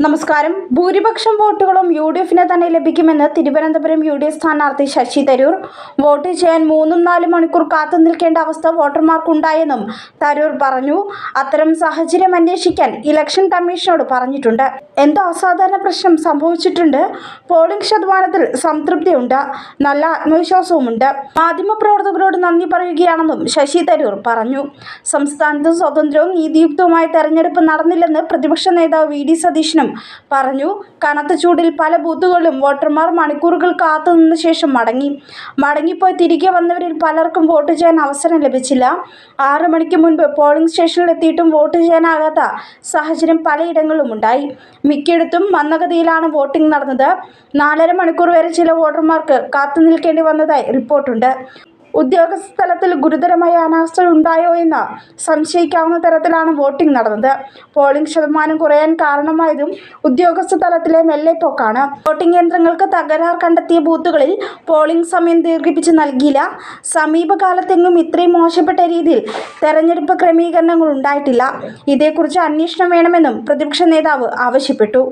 നമസ്കാരം. ഭൂരിപക്ഷം വോട്ടുകളും യു.ഡി.എഫിന് തന്നെ ലഭിക്കുമെന്ന് തിരുവനന്തപുരം യു.ഡി.എഫ് സ്ഥാനാർത്ഥി ശശി തരൂർ. വോട്ട് ചെയ്യാൻ 3-4 മണിക്കൂർ കാത്തു നിൽക്കേണ്ട അവസ്ഥ വോട്ടർമാർക്കുണ്ടായെന്നും തരൂർ പറഞ്ഞു. അത്തരം സാഹചര്യം അന്വേഷിക്കാൻ ഇലക്ഷൻ കമ്മീഷനോട് പറഞ്ഞിട്ടുണ്ട്. എന്തോ അസാധാരണ പ്രശ്നം സംഭവിച്ചിട്ടുണ്ട്. പോളിംഗ് ശതമാനത്തിൽ സംതൃപ്തിയുണ്ട്. നല്ല ആത്മവിശ്വാസവുമുണ്ട്. മാധ്യമപ്രവർത്തകരോട് നന്ദി പറയുകയാണെന്നും ശശി തരൂർ പറഞ്ഞു. സംസ്ഥാനത്ത് സ്വതന്ത്രവും നീതിയുക്തവുമായ തെരഞ്ഞെടുപ്പ് നടന്നില്ലെന്ന് പ്രതിപക്ഷ നേതാവ് വി.ഡി. സതീശനും പറഞ്ഞു. കനത്ത ചൂടിൽ പല ബൂത്തുകളിലും വോട്ടർമാർ മണിക്കൂറുകൾ കാത്തുനിന്ന ശേഷം മടങ്ങിപ്പോയി തിരികെ വന്നവരിൽ പലർക്കും വോട്ട് ചെയ്യാൻ അവസരം ലഭിച്ചില്ല. 6 മണിക്ക് മുൻപ് പോളിംഗ് സ്റ്റേഷനിലെത്തിയിട്ടും വോട്ട് ചെയ്യാനാകാത്ത സാഹചര്യം പലയിടങ്ങളിലുമുണ്ടായി. മിക്കയിടത്തും മന്ദഗതിയിലാണ് വോട്ടിംഗ് നടന്നത്. 4.5 മണിക്കൂർ വരെ ചില വോട്ടർമാർക്ക് കാത്തുനിൽക്കേണ്ടി വന്നതായി റിപ്പോർട്ടുണ്ട്. ഉദ്യോഗസ്ഥ തലത്തിൽ ഗുരുതരമായ അനാസ്ഥ ഉണ്ടായോ എന്ന് സംശയിക്കാവുന്ന തരത്തിലാണ് വോട്ടിംഗ് നടന്നത്. പോളിംഗ് ശതമാനം കുറയാൻ കാരണമായതും ഉദ്യോഗസ്ഥ തലത്തിലെ മെല്ലെപ്പോക്കാണ്. വോട്ടിംഗ് യന്ത്രങ്ങൾക്ക് തകരാർ കണ്ടെത്തിയ ബൂത്തുകളിൽ പോളിംഗ് സമയം ദീർഘിപ്പിച്ച് നൽകിയില്ല. സമീപകാലത്തെങ്ങും ഇത്രയും മോശപ്പെട്ട രീതിയിൽ തെരഞ്ഞെടുപ്പ് ക്രമീകരണങ്ങൾ ഉണ്ടായിട്ടില്ല. ഇതേക്കുറിച്ച് അന്വേഷണം വേണമെന്നും പ്രതിപക്ഷ നേതാവ് ആവശ്യപ്പെട്ടു.